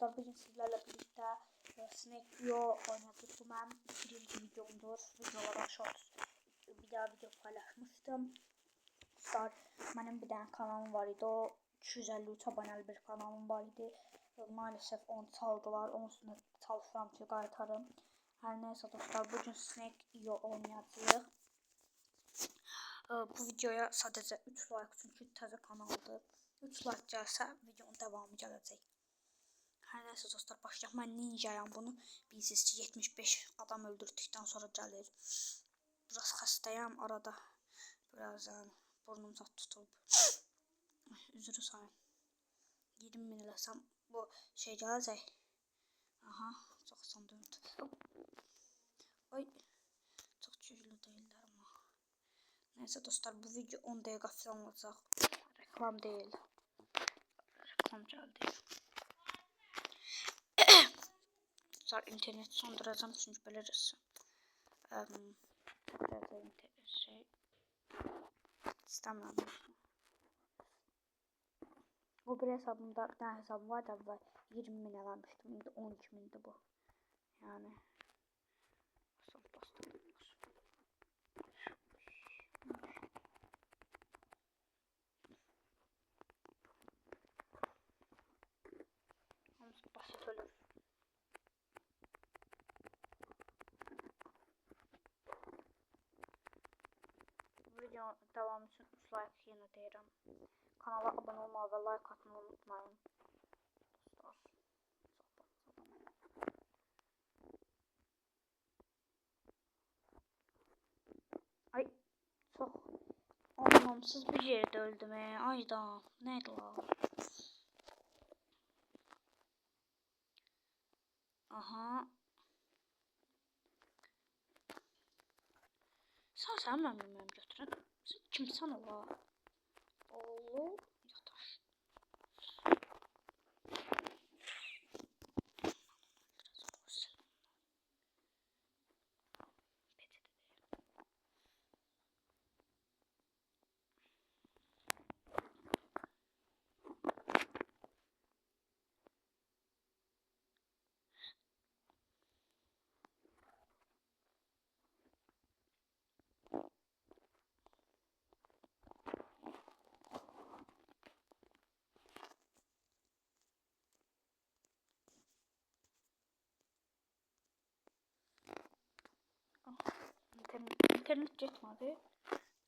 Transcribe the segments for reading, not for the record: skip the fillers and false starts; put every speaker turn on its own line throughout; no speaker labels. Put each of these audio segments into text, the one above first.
dostlar, bugün sizlerle birlikte Snake.io oynadık. Bu benim birinci videomdur. Videolara short bir daha video paylaşmıştım. Dostlar, benim bir tane kanalım var idi. O 253 aboneli bir kanalım var idi. Maalesef onu çaldılar. Onun üstüne çalışıram ki qaytarım. Her neyse dostlar, bugün Snake.io oynayacağıq. Bu videoya sadəcə 3 like, çünki təzə kanaldır. 3 like gəlsə videonun davamı gələcək. Hər nəysə dostlar, başlayaq. Mən ninjayam, bunu bilirsiniz ki 75 adam öldürdükdən sonra gəlir. Biraz xəstəyəm, arada biraz burnum zat tutulub. Üzrü sayın. 20 min eləsəm bu şey gələcək. Aha, çox son döndü. Ay, çox güclü deyillər amma. Neyse dostlar, bu video 10 dakika falan olacaq. Reklam değil. Reklam geldi. Dostlar, internet sonduracağım çünkü böyle resim. Şey istemem. Bu bir hesabımda bir tane hesabım var da 20 bin vermiştim. Şimdi 12 bindi bu. Yani son dostlar. Basit olur. Video devam için 3 like yine deyirəm. Kanala abone olmayı ve like atmayı unutmayın. Dostlar. Ay, çok anlamsız bir yerde öldüm. Ayda neydi la? Aha. Sen ben bilmem götürün. Kimsen ola? Oğlu yatar. İnternet gitmedi.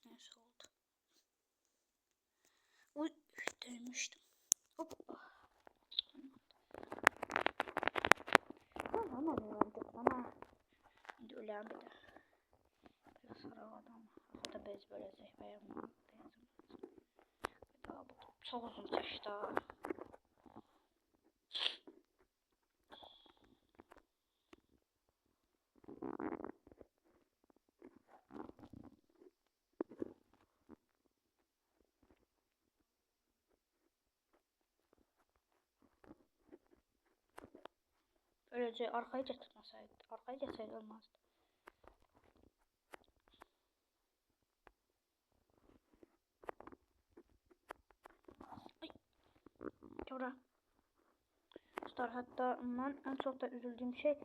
Neyse oldu. Uy, demiştim. Hop. Ama şimdi ölen bir de. Biraz sarı adam. O da bez bölecek. Benim daha bu çok uzun taşta. Böylece arkaya getirmeseydi. Arkaya getseydi olmazdı. Ay. Sonra. Dostlar, hatta ben en çok da üzüldüğüm şey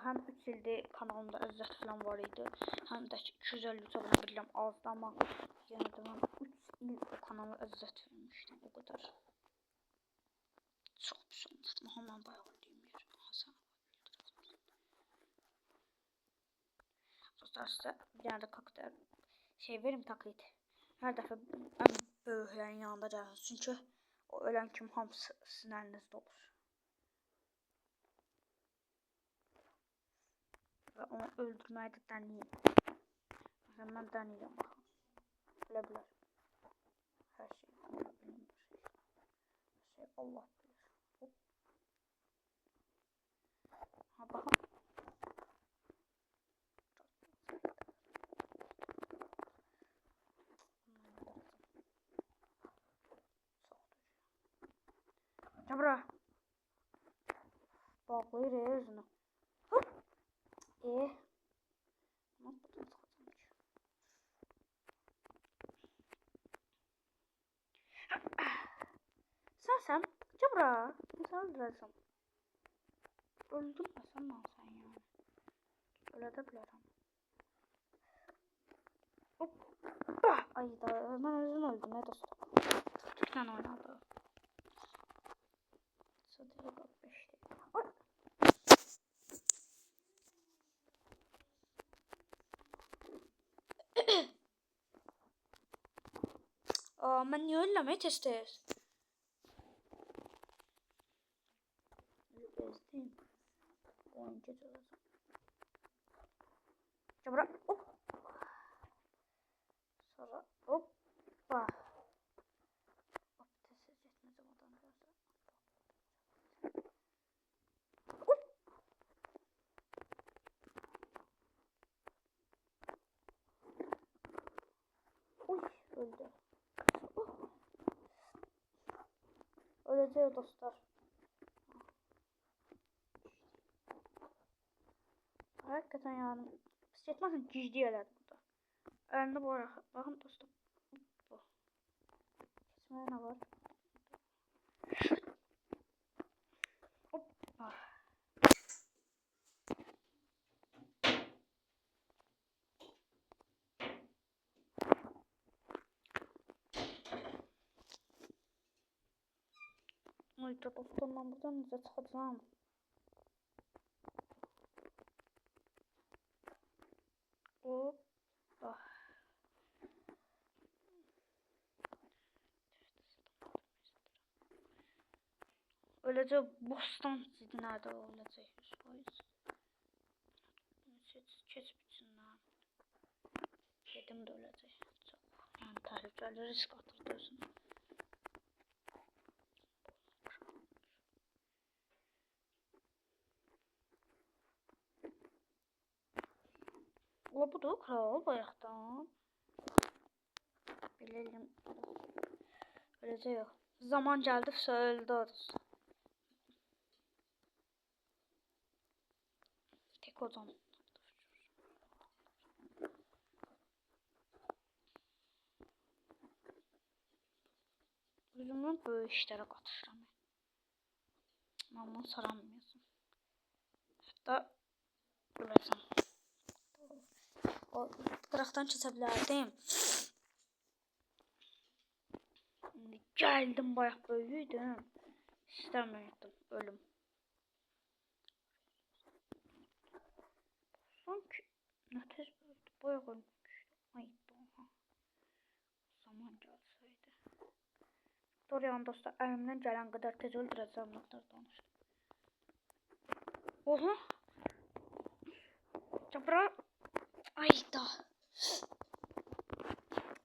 hem 3 ilde kanalımda əzzət falan var idi. Hem de 250 abone bilirəm azdı ama yine de ben 3 il o kanala əzzət vermiştim. O kadar. Çok bir şey olmuştum. Hemen bayağı öldüğüm yer. Dostlar, size bir tane de karakter şey verim taklit. Her defa en böyüklerin yanında gəlsiniz. Çünkü o ölen kim hamısı sizin elinizde olur. Ve onu öldürmeyi de deneyin. Mesela ben deneyeceğim. Bilebilir. Her şey benim şey. Her şey Allah bilir. Hop. Ha bakın. Cabra. Bağlayır özünü. Hop. Sen Cabra. Sen öldürürsen. Öldürməsən lan sən yani. Ölə də bilərəm. Hoppa! Ay da mən özüm öldüm ya dostum. Tüklə oynadı. Sadece 45'ti. Ay! Aa, mən niyə ölləmək tez-tez? Bezdim. Oyuncu çalacağım. Cabra. Hop. Sonra hoppa. Hop tez etmeyeceğim adam görse. Hop. Uy öldü. Oh. Öleceğiz dostlar. Hakikaten yani. Hissetmezsin ciddi yerler burada. Önünde bu arada. Bakın dostum. Bu. Kesmeye ne var? Hoppa. Ay dostum ben buradan nasıl çıkacağım? Hoppa. Öylece bostan nerede olacak 100%. Kes bütünler. Dedim de ölecek. Çok yani tehlikeli risk atıyorsun. O budur kral bayaktan. Bilelim. Öylece yok. Zaman geldi öldü orası. Tek odam. Özümün böyle işlere katışıram. Ben bunu saramıyorsun. Hatta öleceğim. O qıraqdan keçə bilərdim. Gəldim bayaq böyüydüm. İstəmirdim ölüm. Sanki nə tez böyüdü. Bayaq ölmüşdü. Ay doğru. Zaman gəlsəydi. Dorian dostlar əlimdən gələn qədər tez öldürəcəm nöqtər danışdım. Oha. Cabra. Ayda.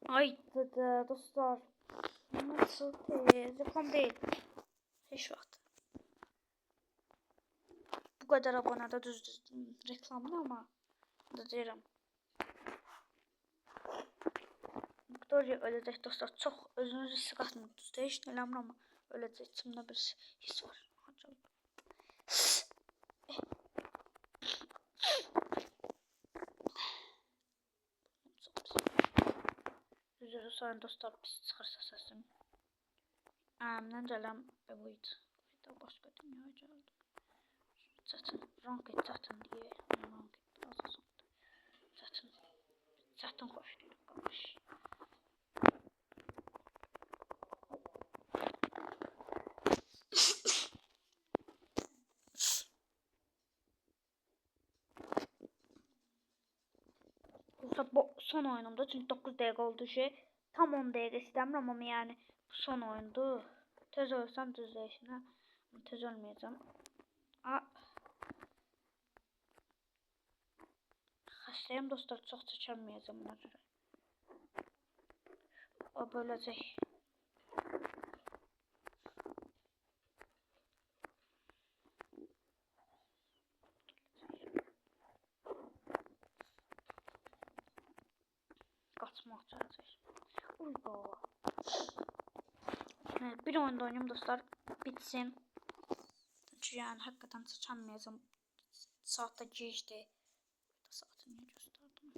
Ayda dostlar. Nasıl tez? Reklam değil. Hiç vaxt. Bu kadar abonada düz reklamlı ama da deyirəm. Victoria öləcək dostlar. Çox özünüzü risk atmırsınız. Heç nə eləmir amma öləcək. İçimdə bir his var. Üzürü sayın dostlar pis çıxırsa səsim. Əlimdən gələn buydu. Başqa dünyaya gəldim. Çətin. Rank et çətin deyə. Rank et biraz azaldı. Çətin. Çətin xoşlayırım qardaş. Bu son oyunumda çünkü 9 dakika oldu şey. Tam 10 dakika istemiyorum ama yani bu son oyundu. Tez ölsem düzleşine. Tez ölmeyeceğim. Hastayım dostlar çok çekemeyeceğim buna göre. O böylecek. Kaçmak çalışacak. Uygo. Evet, bir oyunda oynayayım dostlar. Bitsin. Çünkü yani hakikaten çekemeyeceğim. Saatte geçti. Saati niye gösterdim?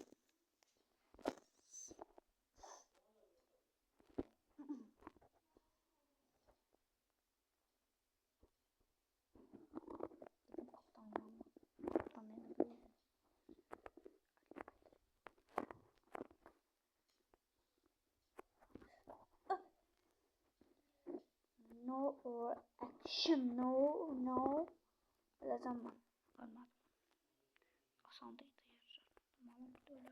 call or action. No, no. Öyle zaman. Olmaz. Asan değil. Tamam, böyle.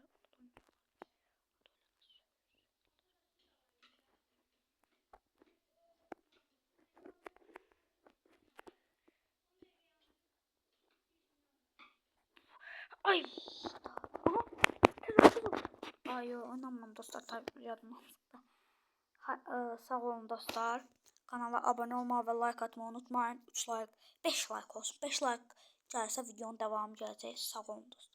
Ay. Aha. Ay yo, inanmam dostlar, tabii yadıma. Sağ olun dostlar. Kanala abone olmayı ve like atmayı unutmayın. 3 like, 5 like olsun. 5 like gəlsə videonun devamı gələcək. Sağ olun dostlar.